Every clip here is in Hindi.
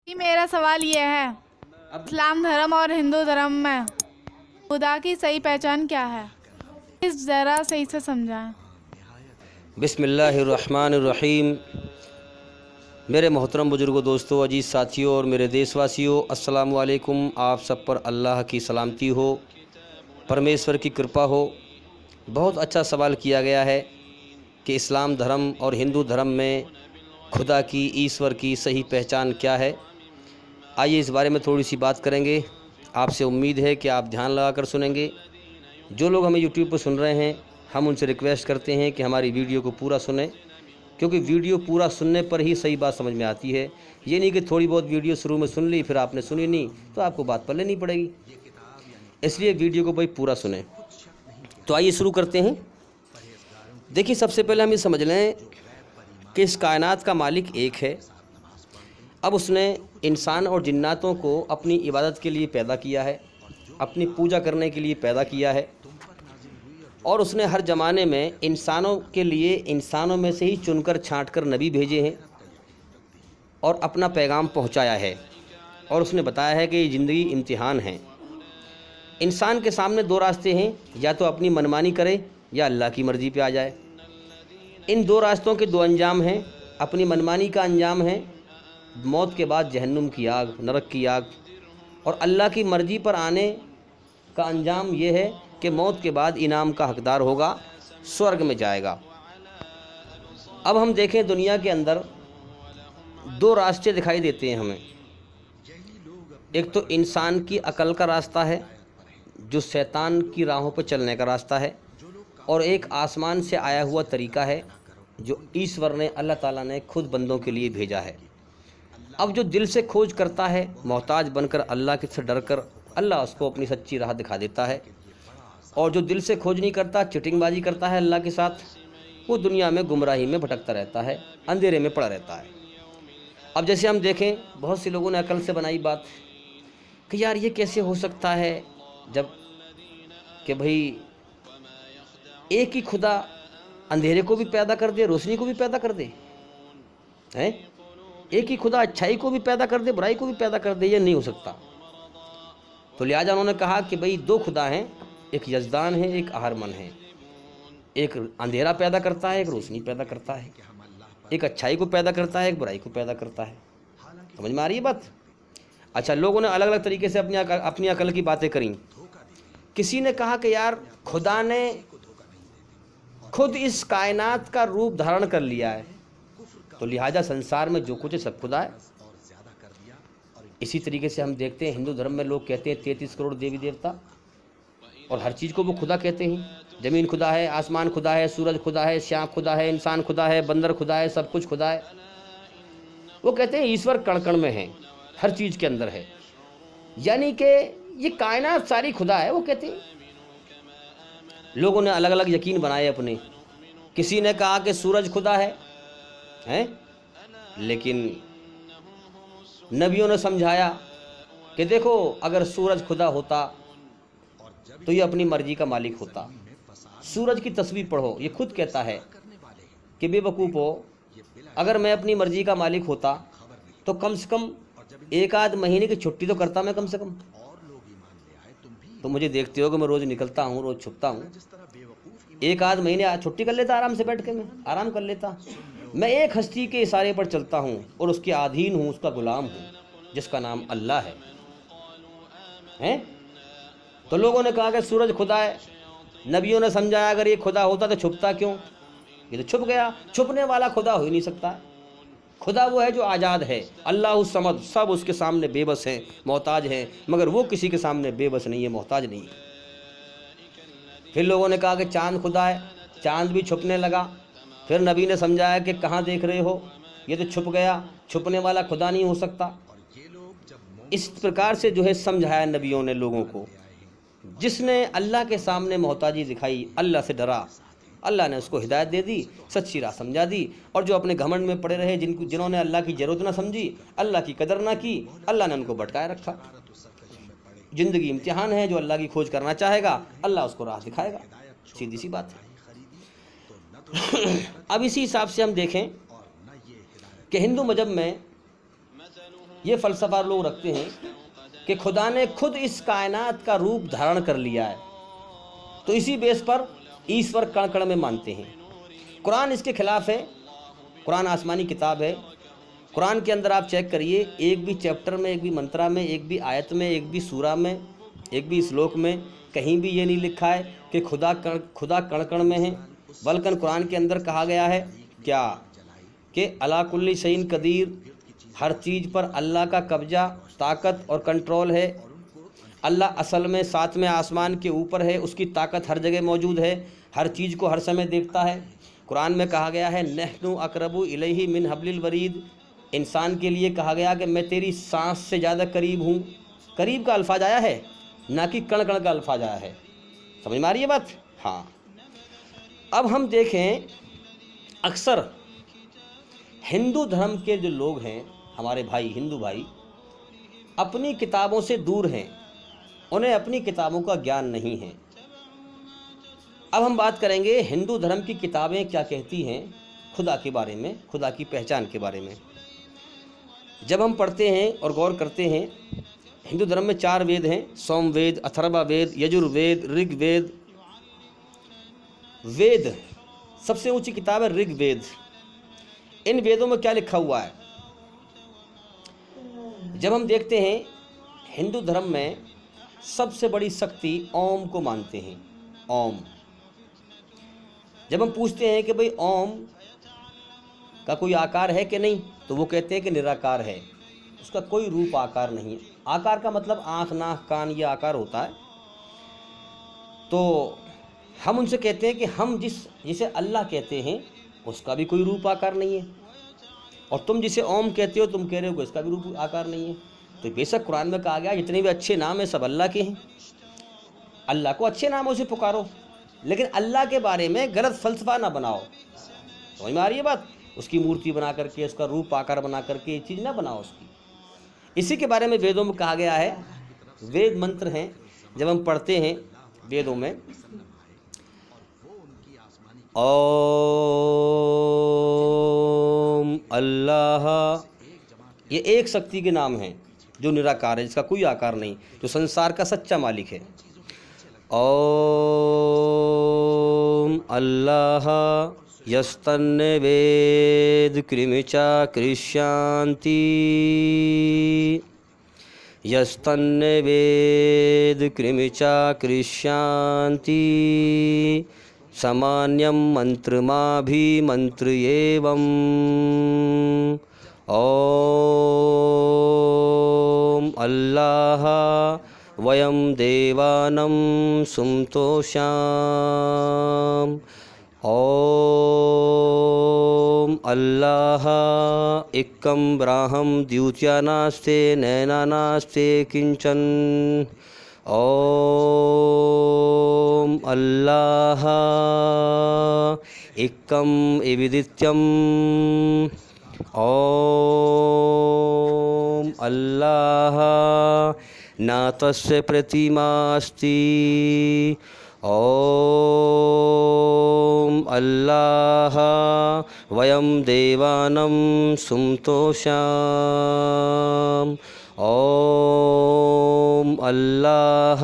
कि मेरा सवाल ये है, इस्लाम धर्म और हिंदू धर्म में खुदा की सही पहचान क्या है? इस ज़रा सही से समझाएं। बिस्मिल्लाहिर्रहमानिर्रहीम। मेरे मोहतरम बुजुर्गों, दोस्तों, अजीज़ साथियों और मेरे देशवासियों, अस्सलाम वालेकुम। आप सब पर अल्लाह की सलामती हो, परमेश्वर की कृपा हो। बहुत अच्छा सवाल किया गया है कि इस्लाम धर्म और हिंदू धर्म में खुदा की, ईश्वर की सही पहचान क्या है। आइए इस बारे में थोड़ी सी बात करेंगे। आपसे उम्मीद है कि आप ध्यान लगा कर सुनेंगे। जो लोग हमें यूट्यूब पर सुन रहे हैं, हम उनसे रिक्वेस्ट करते हैं कि हमारी वीडियो को पूरा सुनें, क्योंकि वीडियो पूरा सुनने पर ही सही बात समझ में आती है। ये नहीं कि थोड़ी बहुत वीडियो शुरू में सुन ली फिर आपने सुनी नहीं तो आपको बात पर लेनी पड़ेगी। इसलिए वीडियो को भाई पूरा सुने। तो आइए शुरू करते हैं। देखिए, सबसे पहले हम ये समझ लें कि इस कायनात का मालिक एक है। अब उसने इंसान और जिन्नातों को अपनी इबादत के लिए पैदा किया है, अपनी पूजा करने के लिए पैदा किया है, और उसने हर ज़माने में इंसानों के लिए इंसानों में से ही चुनकर छांटकर नबी भेजे हैं और अपना पैगाम पहुंचाया है। और उसने बताया है कि ये ज़िंदगी इम्तिहान है। इंसान के सामने दो रास्ते हैं, या तो अपनी मनमानी करे या अल्लाह की मर्ज़ी पे आ जाए। इन दो रास्तों के दो अंजाम हैं। अपनी मनमानी का अंजाम है मौत के बाद जहन्नुम की आग, नरक की आग, और अल्लाह की मर्ज़ी पर आने का अंजाम ये है कि मौत के बाद इनाम का हकदार होगा, स्वर्ग में जाएगा। अब हम देखें, दुनिया के अंदर दो रास्ते दिखाई देते हैं हमें। एक तो इंसान की अकल का रास्ता है, जो शैतान की राहों पर चलने का रास्ता है, और एक आसमान से आया हुआ तरीका है जो ईश्वर ने, अल्लाह ताला ने खुद बंदों के लिए भेजा है। अब जो दिल से खोज करता है, मोहताज बनकर अल्लाह से डर कर, अल्लाह उसको अपनी सच्ची राह दिखा देता है। और जो दिल से खोज नहीं करता, चिटिंगबाजी करता है अल्लाह के साथ, वो दुनिया में गुमराही में भटकता रहता है, अंधेरे में पड़ा रहता है। अब जैसे हम देखें, बहुत से लोगों ने अकल से बनाई बात कि यार ये कैसे हो सकता है जब कि भाई एक ही खुदा अंधेरे को भी पैदा कर दे, रोशनी को भी पैदा कर दे, हैं? एक ही खुदा अच्छाई को भी पैदा कर दे, बुराई को भी पैदा कर दे, ये नहीं हो सकता। तो लिहाजा उन्होंने कहा कि भाई दो खुदा हैं, एक यजदान है, एक आहरमन है। एक अंधेरा पैदा करता है, एक रोशनी पैदा करता है। एक अच्छाई को पैदा करता है, एक बुराई को पैदा करता है। समझ में आ रही है बात? अच्छा, लोगों ने अलग अलग तरीके से अपनी अकल की बातें करी। किसी ने कहा कि यार खुदा ने खुद इस कायनात का रूप धारण कर लिया है, तो लिहाजा संसार में जो कुछ है सब खुदा है। इसी तरीके से हम देखते हैं हिंदू धर्म में लोग कहते हैं 33 करोड़ देवी देवता, और हर चीज़ को वो खुदा कहते हैं। ज़मीन खुदा है, आसमान खुदा है, सूरज खुदा है, सांप खुदा है, इंसान खुदा है, बंदर खुदा है, सब कुछ खुदा है। वो कहते हैं ईश्वर कण कण में है, हर चीज़ के अंदर है, यानी कि ये कायनात सारी खुदा है, वो कहते हैं। लोगों ने अलग अलग यकीन बनाए अपने। किसी ने कहा कि सूरज खुदा है, हैं? लेकिन नबियों ने समझाया कि देखो, अगर सूरज खुदा होता तो ये अपनी मर्जी का मालिक होता। सूरज की तस्वीर पढ़ो, ये खुद कहता है कि बेवकूफ़ हो, अगर मैं अपनी मर्जी का मालिक होता तो कम से कम एक आध महीने की छुट्टी तो करता मैं कम से कम। तो मुझे देखते हो कि मैं रोज़ निकलता हूँ, रोज़ छुपता हूँ, एक आध महीने छुट्टी कर लेता, आराम से बैठ के मैं आराम कर लेता। मैं एक हस्ती के इशारे पर चलता हूँ और उसके अधीन हूँ, उसका गुलाम हूँ, जिसका नाम अल्लाह है, हैं? तो लोगों ने कहा कि सूरज खुदा है। नबियों ने समझाया अगर ये खुदा होता तो छुपता क्यों? ये तो छुप गया। छुपने वाला खुदा हो ही नहीं सकता। खुदा वो है जो आज़ाद है, अल्लाह समद, सब उसके सामने बेबस हैं, मोहताज हैं, मगर वो किसी के सामने बेबस नहीं है, मोहताज नहीं है। फिर लोगों ने कहा कि चाँद खुदा है, चाँद भी छुपने लगा। फिर नबी ने समझाया कि कहाँ देख रहे हो, ये तो छुप गया, छुपने वाला खुदा नहीं हो सकता। इस प्रकार से जो है समझाया नबियों ने लोगों को। जिसने अल्लाह के सामने मोहताजी दिखाई, अल्लाह से डरा, अल्लाह ने उसको हिदायत दे दी, सच्ची राह समझा दी। और जो अपने घमंड में पड़े रहे, जिन्होंने अल्लाह की ज़रूरत ना समझी, अल्लाह की कदर ना की, अल्लाह ने उनको भटकाए रखा। ज़िंदगी इम्तिहान है, जो अल्लाह की खोज करना चाहेगा अल्लाह उसको राह दिखाएगा, सीधी सी बात है। अब इसी हिसाब से हम देखें कि हिंदू मजहब में ये फ़लसफ़ा लोग रखते हैं कि खुदा ने खुद इस कायनात का रूप धारण कर लिया है, तो इसी बेस पर ईश्वर कण कण में मानते हैं। कुरान इसके खिलाफ है। कुरान आसमानी किताब है। कुरान के अंदर आप चेक करिए, एक भी चैप्टर में, एक भी मंत्रा में, एक भी आयत में, एक भी सूरा में, एक भी श्लोक में कहीं भी ये नहीं लिखा है कि खुदा कण कण में है। बल्कि कुरान के अंदर कहा गया है क्या कि अला कुल्ली शैइन कदीर, हर चीज़ पर अल्लाह का कब्जा, ताकत और कंट्रोल है। अल्लाह असल में सातवें आसमान के ऊपर है, उसकी ताकत हर जगह मौजूद है, हर चीज़ को हर समय देखता है। कुरान में कहा गया है नहनु अकरबु इलैहि मिन हब्लिल वरीद, इंसान के लिए कहा गया कि मैं तेरी सांस से ज़्यादा करीब हूँ। करीब का अल्फाज आया है, ना कि कण कण का अल्फाज आया है। समझ में आ रही है बात? हाँ। अब हम देखें, अक्सर हिंदू धर्म के जो लोग हैं, हमारे भाई हिंदू भाई, अपनी किताबों से दूर हैं, उन्हें अपनी किताबों का ज्ञान नहीं है। अब हम बात करेंगे हिंदू धर्म की किताबें क्या कहती हैं खुदा के बारे में, खुदा की पहचान के बारे में। जब हम पढ़ते हैं और गौर करते हैं, हिंदू धर्म में 4 वेद हैं, सोमवेद, अथर्ववेद, यजुर्वेद, ऋग्वेद। वेद सबसे ऊंची किताब है ऋग्वेद। इन वेदों में क्या लिखा हुआ है? जब हम देखते हैं हिंदू धर्म में सबसे बड़ी शक्ति ओम को मानते हैं। ओम। जब हम पूछते हैं कि भाई ओम का कोई आकार है कि नहीं, तो वो कहते हैं कि निराकार है, उसका कोई रूप आकार नहीं है। आकार का मतलब आँख, नाक, कान, ये आकार होता है। तो हम उनसे कहते हैं कि हम जिसे अल्लाह कहते हैं उसका भी कोई रूप आकार नहीं है, और तुम जिसे ओम कहते हो, तुम कह रहे हो इसका भी रूप आकार नहीं है। तो बेशक कुरान में कहा गया जितने भी अच्छे नाम हैं सब अल्लाह के हैं, अल्लाह को अच्छे नामों से पुकारो, लेकिन अल्लाह के बारे में गलत फ़लसफ़ा ना बनाओ। समझ में आ रही है बात? उसकी मूर्ति बना करके, उसका रूप आकार बना करके ये चीज़ ना बनाओ उसकी। इसी के बारे में वेदों में कहा गया है। वेद मंत्र हैं, जब हम पढ़ते हैं वेदों में, ओम अल्लाह, ये एक शक्ति के नाम हैं जो निराकार है, जिसका कोई आकार नहीं, जो संसार का सच्चा मालिक है। ओम अल्लाह यस्तन्ने वेद कृमिचा कृष्यांति, यस्तन्ने वेद कृमिचा कृष्यांति, सामान्यम मंत्रमाभिमंत्रयेवम्। ओम अल्लाह वयम देवानं सुमतोषाम। ओम अल्लाह एकम ब्राह्म द्वितीया नास्ते नैना नास्ते किंचन। ओम अल्लाह एकम एविदित्यम। ओम अल्लाह न तस्य प्रतिमास्ति। ओम अल्लाह वयम देवानं सुमतोषाम। ओम अल्लाह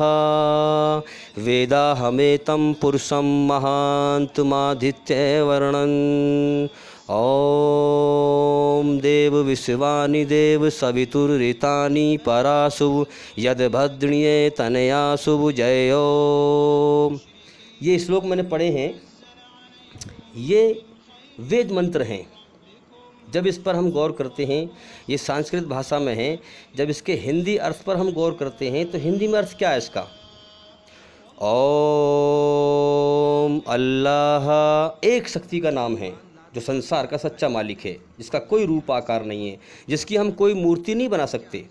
वेदाहमेतं पुरुषं महान्तमादित्यवर्णन्। ओम देव विश्वानि देव सवितुर्ऋतानि परासु यद्भद्रिये तनयासु जयो। ये श्लोक मैंने पढ़े हैं, ये वेद मंत्र हैं। जब इस पर हम गौर करते हैं, ये संस्कृत भाषा में है, जब इसके हिंदी अर्थ पर हम गौर करते हैं तो हिंदी में अर्थ क्या है इसका? ओम अल्लाह एक शक्ति का नाम है जो संसार का सच्चा मालिक है, जिसका कोई रूप आकार नहीं है, जिसकी हम कोई मूर्ति नहीं बना सकते।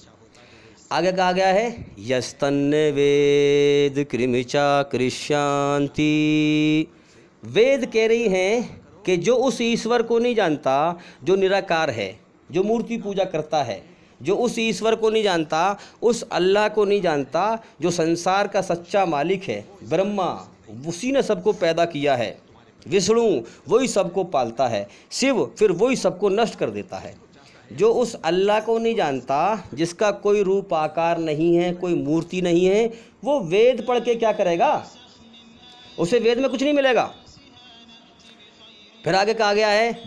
आगे कहा गया है यस्तन्ने वेद कृमिचा कृष्यांति। वेद कह रही हैं कि जो उस ईश्वर को नहीं जानता जो निराकार है, जो मूर्ति पूजा करता है, जो उस ईश्वर को नहीं जानता, उस अल्लाह को नहीं जानता जो संसार का सच्चा मालिक है, ब्रह्मा, उसी ने सबको पैदा किया है, विष्णु वही सबको पालता है, शिव फिर वही सबको नष्ट कर देता है। जो उस अल्लाह को नहीं जानता, जिसका कोई रूप आकार नहीं है, कोई मूर्ति नहीं है, वो वेद पढ़ के क्या करेगा? उसे वेद में कुछ नहीं मिलेगा। फिर आगे कहा गया है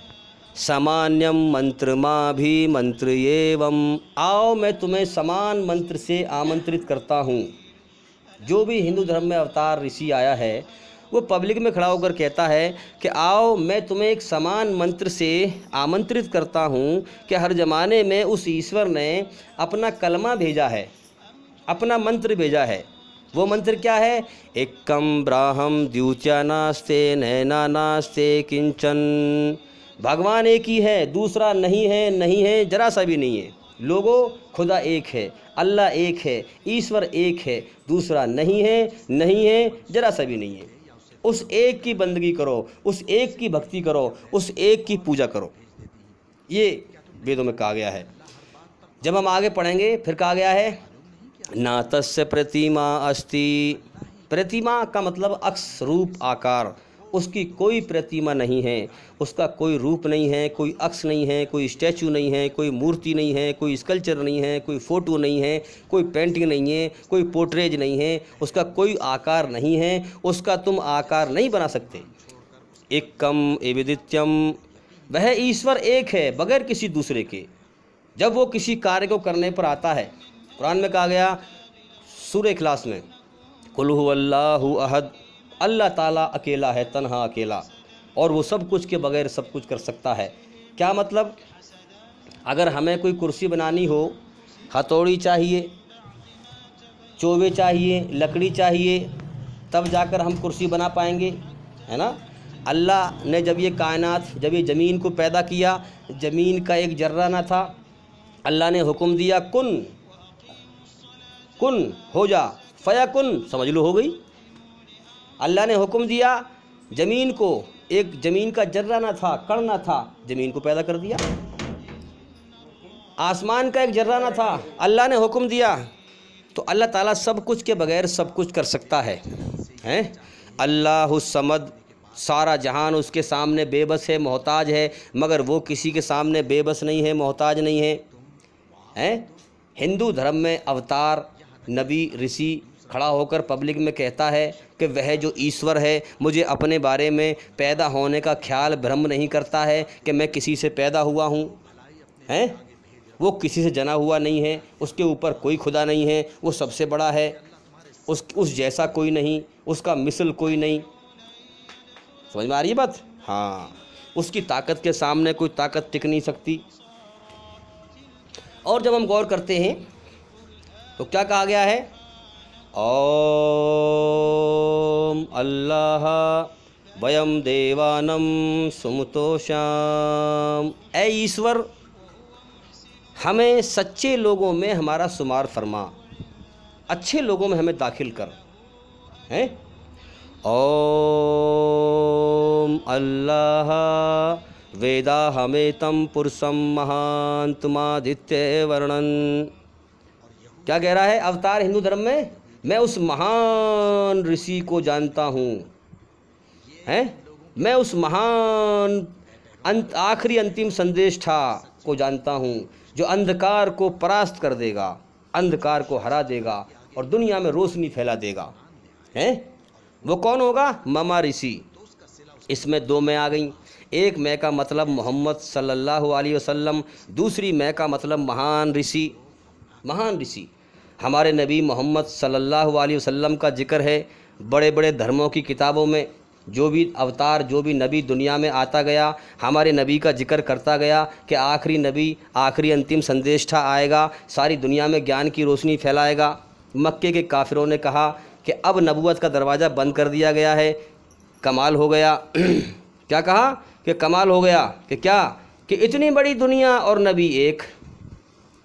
सामान्यम मंत्र माँ भी मंत्र एवं, आओ मैं तुम्हें समान मंत्र से आमंत्रित करता हूँ। जो भी हिंदू धर्म में अवतार ऋषि आया है वो पब्लिक में खड़ा होकर कहता है कि आओ मैं तुम्हें एक समान मंत्र से आमंत्रित करता हूँ कि हर ज़माने में उस ईश्वर ने अपना कलमा भेजा है, अपना मंत्र भेजा है। वो मंत्र क्या है? एकम ब्राह्म द्वितीया नास्ते नैना नास्ते किंचन। भगवान एक ही है, दूसरा नहीं है, नहीं है, जरा सा भी नहीं है। लोगों, खुदा एक है, अल्लाह एक है, ईश्वर एक है, दूसरा नहीं है, नहीं है, जरा सा भी नहीं है। उस एक की बंदगी करो, उस एक की भक्ति करो, उस एक की पूजा करो। ये वेदों में कहा गया है। जब हम आगे पढ़ेंगे फिर कहा गया है ना तस्य प्रतिमा अस्ति। प्रतिमा का मतलब अक्ष, रूप, आकार। उसकी कोई प्रतिमा नहीं है, उसका कोई रूप नहीं है, कोई अक्ष नहीं है, कोई स्टैचू नहीं है, कोई मूर्ति नहीं है, कोई स्कल्पचर नहीं है, कोई फ़ोटो नहीं है, कोई पेंटिंग नहीं है, कोई पोर्ट्रेज नहीं है, उसका कोई आकार नहीं है, उसका तुम आकार नहीं बना सकते। एकम एविदित्यम, वह ईश्वर एक है बगैर किसी दूसरे के। जब वो किसी कार्य को करने पर आता है, कुरान में कहा गया सूरह इखलास में, कुल हुवल्लाहु अहद, अल्लाह ताला अकेला है, तन्हा अकेला, और वो सब कुछ के बगैर सब कुछ कर सकता है। क्या मतलब? अगर हमें कोई कुर्सी बनानी हो, हथौड़ी चाहिए, चोवे चाहिए, लकड़ी चाहिए, तब जाकर हम कुर्सी बना पाएंगे, है ना। अल्लाह ने जब ये कायनात, जब ये ज़मीन को पैदा किया, ज़मीन का एक जर्रा ना था, अल्लाह ने हुक्म दिया कुन, कुन हो जा, फया कुन, समझ लो हो गई। अल्लाह ने हुक्म दिया, ज़मीन को, एक ज़मीन का जर्रा ना था, कण ना था, ज़मीन को पैदा कर दिया। आसमान का एक जर्रा ना था, अल्लाह ने हुक्म दिया। तो अल्लाह ताला सब कुछ के बगैर सब कुछ कर सकता है, हैं। अल्लाहुस समद, सारा जहान उसके सामने बेबस है, मोहताज है, मगर वो किसी के सामने बेबस नहीं है, मोहताज नहीं है, हैं। हिंदू धर्म में अवतार, नबी, ऋषि खड़ा होकर पब्लिक में कहता है कि वह जो ईश्वर है मुझे अपने बारे में पैदा होने का ख्याल भ्रम नहीं करता है कि मैं किसी से पैदा हुआ हूँ, हैं। वो किसी से जना हुआ नहीं है, उसके ऊपर कोई खुदा नहीं है, वो सबसे बड़ा है, उस जैसा कोई नहीं, उसका मिसल कोई नहीं। समझ में आ रही है बात? हाँ, उसकी ताकत के सामने कोई ताकत टिक नहीं सकती। और जब हम गौर करते हैं तो क्या कहा गया है? ओम अल्लाह वयम देवानम सुमतोषाम। ऐ ईश्वर, हमें सच्चे लोगों में हमारा शुमार फरमा, अच्छे लोगों में हमें दाखिल कर, हैं। ओम अल्लाह वेदा हमें तम पुरुषम महांतमादित्य वर्णन। क्या कह रहा है अवतार हिंदू धर्म में? मैं उस महान ऋषि को जानता हूँ, हैं। मैं उस महान आखिरी अंतिम संदेष्टा को जानता हूँ जो अंधकार को परास्त कर देगा, अंधकार को हरा देगा और दुनिया में रोशनी फैला देगा, हैं। वो कौन होगा? ममा ऋषि। इसमें दो मैं आ गई। एक मैं का मतलब मोहम्मद सल्लल्लाहु अलैहि वसल्लम, दूसरी मैं का मतलब महान ऋषि। महान ऋषि हमारे नबी मोहम्मद सल्लल्लाहु अलैहि वसल्लम का जिक्र है बड़े बड़े धर्मों की किताबों में। जो भी अवतार, जो भी नबी दुनिया में आता गया, हमारे नबी का जिक्र करता गया कि आखिरी नबी, आखिरी अंतिम संदेष्टा आएगा, सारी दुनिया में ज्ञान की रोशनी फैलाएगा। मक्के के काफिरों ने कहा कि अब नबूवत का दरवाज़ा बंद कर दिया गया है, कमाल हो गया। क्या कहा कि कमाल हो गया कि क्या? कि इतनी बड़ी दुनिया और नबी एक,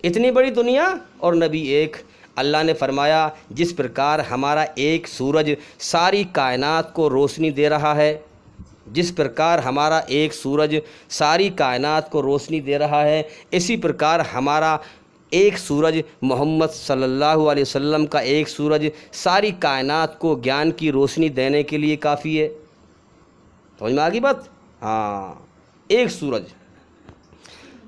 इतनी बड़ी दुनिया और नबी एक। अल्लाह ने फरमाया जिस प्रकार हमारा एक सूरज सारी कायनात को रोशनी दे रहा है, जिस प्रकार हमारा एक सूरज सारी कायनात को रोशनी दे रहा है, इसी प्रकार हमारा एक सूरज मोहम्मद सल्लल्लाहु अलैहि वसल्लम का एक सूरज सारी कायनात को ज्ञान की रोशनी देने के लिए काफ़ी है। समझ में आ गई बात? हाँ, एक सूरज।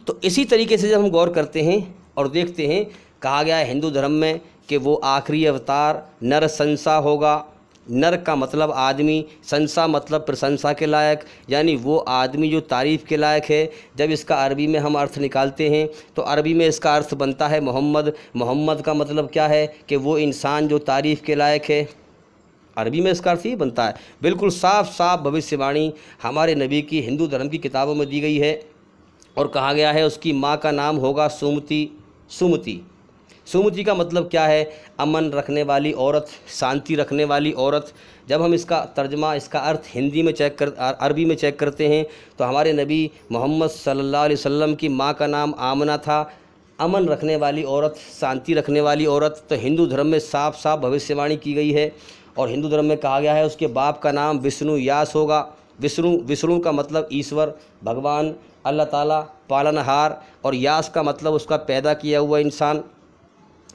तो इसी तरीके से जब हम गौर करते हैं और देखते हैं, कहा गया है हिंदू धर्म में कि वो आखिरी अवतार नर संसा होगा। नर का मतलब आदमी, संसा मतलब प्रशंसा के लायक, यानी वो आदमी जो तारीफ़ के लायक है। जब इसका अरबी में हम अर्थ निकालते हैं तो अरबी में इसका अर्थ बनता है मोहम्मद। मोहम्मद का मतलब क्या है कि वो इंसान जो तारीफ़ के लायक है। अरबी में इसका अर्थ ही बनता है। बिल्कुल साफ साफ भविष्यवाणी हमारे नबी की हिंदू धर्म की किताबों में दी गई है और कहा गया है उसकी माँ का नाम होगा सुमति। सुमति, सुमति का मतलब क्या है? अमन रखने वाली औरत, शांति रखने वाली औरत। जब हम इसका तर्जमा, इसका अर्थ हिंदी में अरबी में चेक करते हैं तो हमारे नबी मोहम्मद सल्लल्लाहु अलैहि वसल्लम की माँ का नाम आमना था। अमन रखने वाली औरत, शांति रखने वाली औरत। तो हिंदू धर्म में साफ साफ भविष्यवाणी की गई है और हिंदू धर्म में कहा गया है उसके बाप का नाम विष्णु यास होगा। विष्णु का मतलब ईश्वर, भगवान, अल्लाह ताला, पालनहार, और यास का मतलब उसका पैदा किया हुआ इंसान।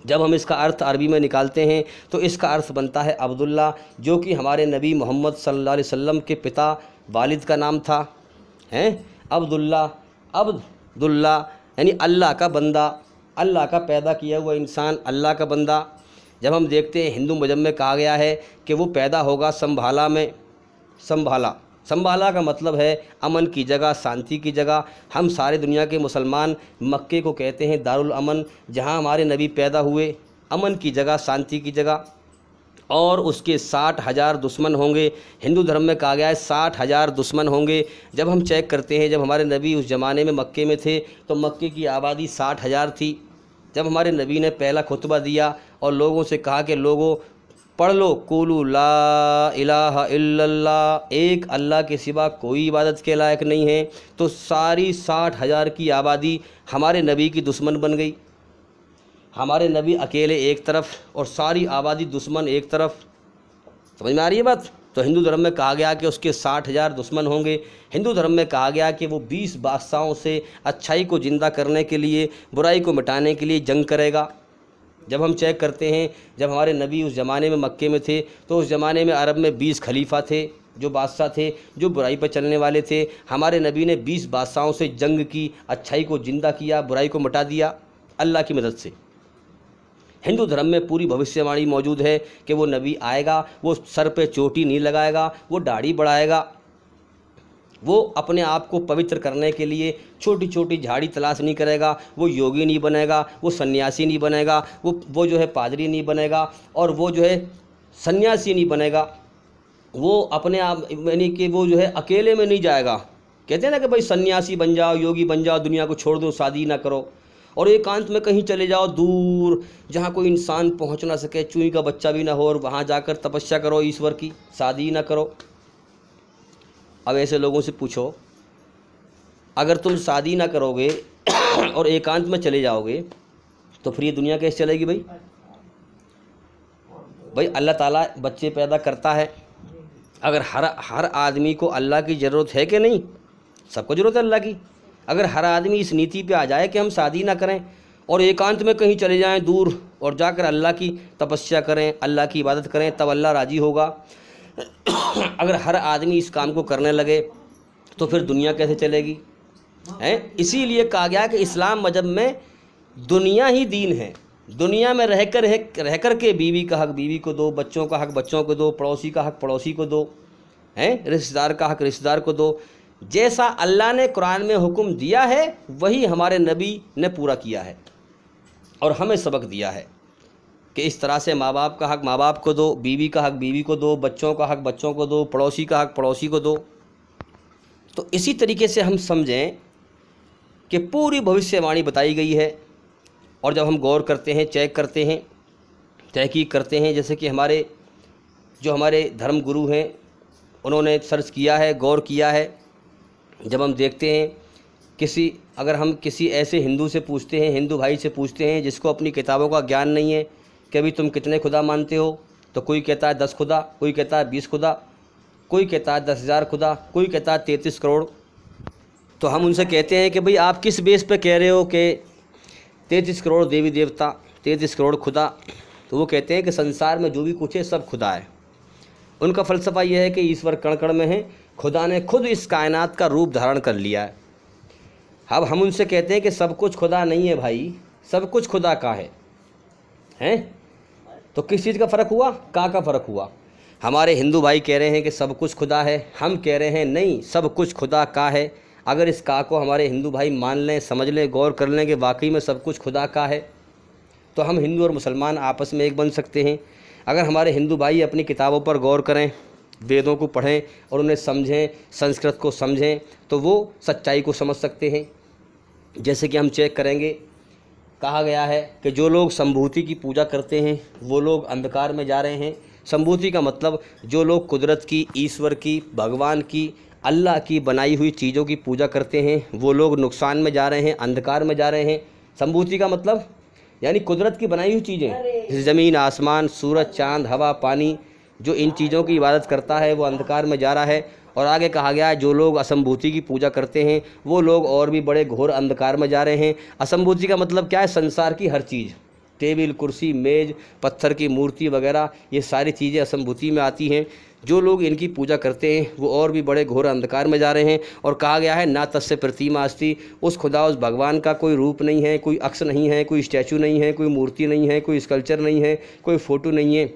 जब हम इसका अर्थ अरबी में निकालते हैं तो इसका अर्थ बनता है अब्दुल्ला, जो कि हमारे नबी मोहम्मद सल्लल्लाहु अलैहि वसल्लम के पिता वालिद का नाम था। हैं अब्दुल्ला, अब्दुल्ला यानी अल्लाह का बंदा, अल्लाह का पैदा किया हुआ इंसान, अल्लाह का बंदा। जब हम देखते हैं हिंदू मज़हब में कहा गया है कि वो पैदा होगा संभाला में। संभाला का मतलब है अमन की जगह, शांति की जगह। हम सारे दुनिया के मुसलमान मक्के को कहते हैं दारुल अमन, जहाँ हमारे नबी पैदा हुए, अमन की जगह, शांति की जगह। और उसके 60,000 दुश्मन होंगे। हिंदू धर्म में कहा गया है 60,000 दुश्मन होंगे। जब हम चेक करते हैं, जब हमारे नबी उस ज़माने में मक्के में थे तो मक्के की आबादी 60,000 थी। जब हमारे नबी ने पहला खुतबा दिया और लोगों से कहा कि लोगों पढ़ लो कुलू ला इलाहा इल्लल्लाह, एक अल्लाह के सिवा कोई इबादत के लायक नहीं है, तो सारी 60,000 की आबादी हमारे नबी की दुश्मन बन गई। हमारे नबी अकेले एक तरफ और सारी आबादी दुश्मन एक तरफ। समझ में आ रही है बात? तो हिंदू धर्म में कहा गया कि उसके 60,000 दुश्मन होंगे। हिंदू धर्म में कहा गया कि वो 20 बादशाहों से अच्छाई को ज़िंदा करने के लिए, बुराई को मिटाने के लिए जंग करेगा। जब हम चेक करते हैं, जब हमारे नबी उस ज़माने में मक्के में थे तो उस ज़माने में अरब में 20 खलीफा थे, जो बादशाह थे, जो बुराई पर चलने वाले थे। हमारे नबी ने 20 बादशाहों से जंग की, अच्छाई को ज़िंदा किया, बुराई को मिटा दिया अल्लाह की मदद से। हिंदू धर्म में पूरी भविष्यवाणी मौजूद है कि वो नबी आएगा, वो सर पे चोटी नहीं लगाएगा, वो दाढ़ी बढ़ाएगा, वो अपने आप को पवित्र करने के लिए छोटी छोटी झाड़ी तलाश नहीं करेगा, वो योगी नहीं बनेगा, वो सन्यासी नहीं बनेगा, वो जो है पादरी नहीं बनेगा, और वो जो है सन्यासी नहीं बनेगा। वो अपने आप यानी कि वो जो है अकेले में नहीं जाएगा। कहते हैं ना कि भाई सन्यासी बन जाओ, योगी बन जाओ, दुनिया को छोड़ दो, शादी ना करो और एकांत में कहीं चले जाओ दूर, जहाँ कोई इंसान पहुँच ना सके, चूई का बच्चा भी ना हो, और वहाँ जाकर तपस्या करो ईश्वर की, शादी ना करो। अब ऐसे लोगों से पूछो, अगर तुम शादी ना करोगे और एकांत में चले जाओगे तो फिर ये दुनिया कैसे चलेगी भाई? भाई अल्लाह ताला बच्चे पैदा करता है। अगर हर आदमी को अल्लाह की ज़रूरत है कि नहीं? सबको ज़रूरत है अल्लाह की। अगर हर आदमी इस नीति पे आ जाए कि हम शादी ना करें और एकांत में कहीं चले जाएं दूर और जाकर अल्लाह की तपस्या करें, अल्लाह की इबादत करें, तब अल्लाह राज़ी होगा। अगर हर आदमी इस काम को करने लगे तो फिर दुनिया कैसे चलेगी? हैं? इसीलिए कहा गया कि इस्लाम मज़हब में दुनिया ही दीन है। दुनिया में रह कर के बीवी का हक बीवी को दो, बच्चों का हक बच्चों को दो, पड़ोसी का हक पड़ोसी को दो, हैं, रिश्तेदार का हक रिश्तेदार को दो। जैसा अल्लाह ने कुरान में हुक्म दिया है वही हमारे नबी ने पूरा किया है और हमें सबक दिया है कि इस तरह से माँ बाप का हक माँ बाप को दो, बीवी का हक बीवी को दो, बच्चों का हक बच्चों को दो, पड़ोसी का हक पड़ोसी को दो। तो इसी तरीके से हम समझें कि पूरी भविष्यवाणी बताई गई है। और जब हम गौर करते हैं, चेक करते हैं, तहकीक करते हैं, जैसे कि हमारे धर्म गुरु हैं उन्होंने सर्च किया है, गौर किया है। जब हम देखते हैं अगर हम किसी ऐसे हिंदू से पूछते हैं, हिंदू भाई से पूछते हैं जिसको अपनी किताबों का ज्ञान नहीं है कि अभी तुम कितने खुदा मानते हो, तो कोई कहता है 10 खुदा, कोई कहता है 20 खुदा, कोई कहता है 10,000 खुदा, कोई कहता है 33 करोड़। तो हम उनसे कहते हैं कि भाई आप किस बेस पे कह रहे हो कि 33 करोड़ देवी देवता, 33 करोड़ खुदा? तो वो कहते हैं कि संसार में जो भी कुछ है सब खुदा है। उनका फ़लसफ़ा यह है कि ईश्वर कण कण में है, खुदा ने खुद इस कायनात का रूप धारण कर लिया है। अब हम उनसे कहते हैं कि सब कुछ खुदा नहीं है भाई, सब कुछ खुदा का है, हैं? तो किस चीज़ का फ़र्क हुआ? का फ़र्क हुआ। हमारे हिंदू भाई कह रहे हैं कि सब कुछ खुदा है, हम कह रहे हैं नहीं, सब कुछ खुदा का है। अगर इस का को हमारे हिंदू भाई मान लें, समझ लें, गौर कर लें कि वाकई में सब कुछ खुदा का है, तो हम हिंदू और मुसलमान आपस में एक बन सकते हैं। अगर हमारे हिंदू भाई अपनी किताबों पर गौर करें, वेदों को पढ़ें और उन्हें समझें, संस्कृत को समझें, तो वो सच्चाई को समझ सकते हैं। जैसे कि हम चेक करेंगे, कहा गया है कि जो लोग संभूति की पूजा करते हैं वो लोग अंधकार में जा रहे हैं। संभूति का मतलब जो लोग कुदरत की, ईश्वर की, भगवान की, अल्लाह की बनाई हुई चीज़ों की पूजा करते हैं वो लोग नुकसान में जा रहे हैं, अंधकार में जा रहे हैं। संभूति का मतलब यानी कुदरत की बनाई हुई चीज़ें, ज़मीन, आसमान, सूरज, चाँद, हवा, पानी, जो इन चीज़ों की इबादत करता है वो अंधकार में जा रहा है। और आगे कहा गया है जो लोग असंभूति की पूजा करते हैं वो लोग और भी बड़े घोर अंधकार में जा रहे हैं। असंभूति का मतलब क्या है? संसार की हर चीज़, टेबल, कुर्सी, मेज़, पत्थर की मूर्ति वगैरह, ये सारी चीज़ें असंभूति में आती हैं। जो लोग इनकी पूजा करते हैं वो और भी बड़े घोर अंधकार में जा रहे हैं। और कहा गया है ना तस्य प्रतिमा अस्ति, उस खुदा, उस भगवान का कोई रूप नहीं है, कोई अक्ष नहीं है, कोई स्टैचू नहीं है, कोई मूर्ति नहीं है, कोई स्कल्पचर नहीं है, कोई फ़ोटो नहीं है,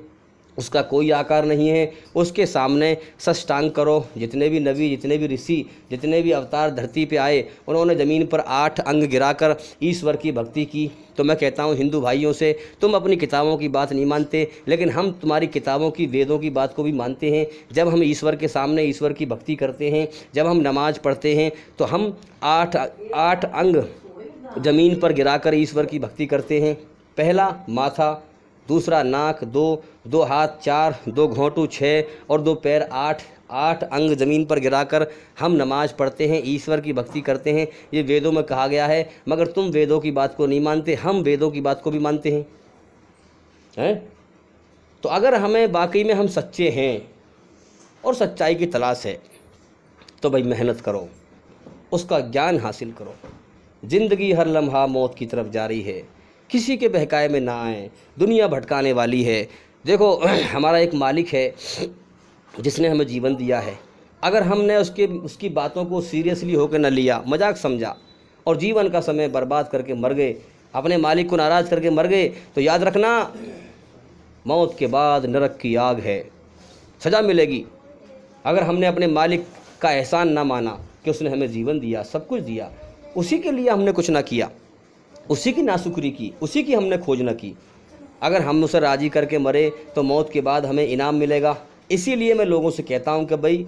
उसका कोई आकार नहीं है। उसके सामने साष्टांग करो। जितने भी नबी, जितने भी ऋषि, जितने भी अवतार धरती पे आए उन्होंने ज़मीन पर 8 अंग गिराकर ईश्वर की भक्ति की। तो मैं कहता हूँ हिंदू भाइयों से, तुम अपनी किताबों की बात नहीं मानते, लेकिन हम तुम्हारी किताबों की, वेदों की बात को भी मानते हैं। जब हम ईश्वर के सामने ईश्वर की भक्ति करते हैं, जब हम नमाज पढ़ते हैं, तो हम 8 अंग ज़मीन पर गिराकर ईश्वर की भक्ति करते हैं। पहला माथा, दूसरा नाक, 2 हाथ, 4, 2 घोंटू, 6 और 2 पैर, 8 अंग ज़मीन पर गिराकर हम नमाज पढ़ते हैं, ईश्वर की भक्ति करते हैं। ये वेदों में कहा गया है। मगर तुम वेदों की बात को नहीं मानते, हम वेदों की बात को भी मानते हैं। तो अगर हमें वाकई में हम सच्चे हैं और सच्चाई की तलाश है तो भाई मेहनत करो, उसका ज्ञान हासिल करो। ज़िंदगी हर लम्हा मौत की तरफ जारी है, किसी के बहकाए में ना आए, दुनिया भटकाने वाली है। देखो हमारा एक मालिक है जिसने हमें जीवन दिया है। अगर हमने उसकी बातों को सीरियसली होकर न लिया, मजाक समझा और जीवन का समय बर्बाद करके मर गए, अपने मालिक को नाराज़ करके मर गए, तो याद रखना मौत के बाद नरक की आग है, सज़ा मिलेगी। अगर हमने अपने मालिक का एहसान ना माना कि उसने हमें जीवन दिया, सब कुछ दिया, उसी के लिए हमने कुछ ना किया, उसी की नाशुक्री की, उसी की हमने खोज न की, अगर हम उसे राज़ी करके मरे तो मौत के बाद हमें इनाम मिलेगा। इसीलिए मैं लोगों से कहता हूं कि भाई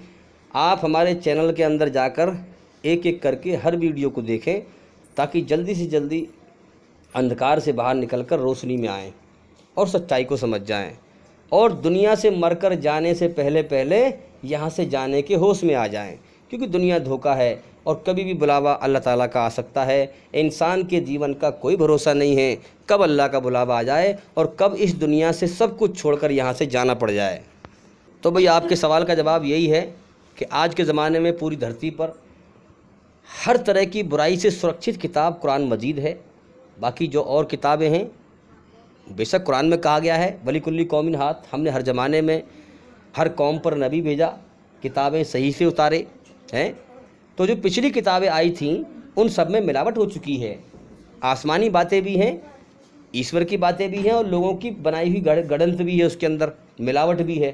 आप हमारे चैनल के अंदर जाकर एक एक करके हर वीडियो को देखें, ताकि जल्दी से जल्दी अंधकार से बाहर निकलकर रोशनी में आएँ और सच्चाई को समझ जाएं, और दुनिया से मरकर जाने से पहले पहले यहाँ से जाने के होश में आ जाएं। क्योंकि दुनिया धोखा है और कभी भी बुलावा अल्लाह ताला का आ सकता है। इंसान के जीवन का कोई भरोसा नहीं है, कब अल्लाह का बुलावा आ जाए और कब इस दुनिया से सब कुछ छोड़कर यहाँ से जाना पड़ जाए। तो भाई आपके सवाल का जवाब यही है कि आज के ज़माने में पूरी धरती पर हर तरह की बुराई से सुरक्षित किताब कुरान मजीद है। बाकी जो और किताबें हैं, बेशक कुरान में कहा गया है वलिकुल्ली कौमिन हाथ, हमने हर ज़माने में हर कौम पर नबी भेजा, किताबें सही से उतारे हैं। तो जो पिछली किताबें आई थीं उन सब में मिलावट हो चुकी है। आसमानी बातें भी हैं, ईश्वर की बातें भी हैं और लोगों की बनाई हुई गड़ंत भी है, उसके अंदर मिलावट भी है।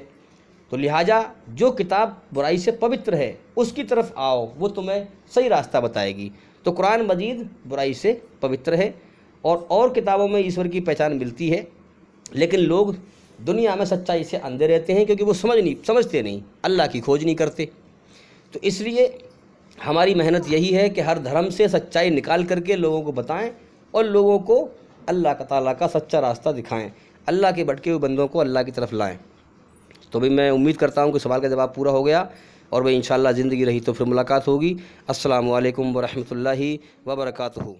तो लिहाजा जो किताब बुराई से पवित्र है उसकी तरफ आओ, वो तुम्हें सही रास्ता बताएगी। तो कुरान मजीद बुराई से पवित्र है और किताबों में ईश्वर की पहचान मिलती है, लेकिन लोग दुनिया में सच्चाई से अंधे रहते हैं क्योंकि वो समझते नहीं, अल्लाह की खोज नहीं करते। तो इसलिए हमारी मेहनत यही है कि हर धर्म से सच्चाई निकाल करके लोगों को बताएं और लोगों को अल्लाह ताला का सच्चा रास्ता दिखाएं, अल्लाह के भटके हुए बंदों को अल्लाह की तरफ लाएं। तो भाई मैं उम्मीद करता हूं कि सवाल का जवाब पूरा हो गया, और भाई इंशाअल्लाह ज़िंदगी रही तो फिर मुलाकात होगी। अस्सलामु अलैकुम व रहमतुल्लाहि व बरकातुहू।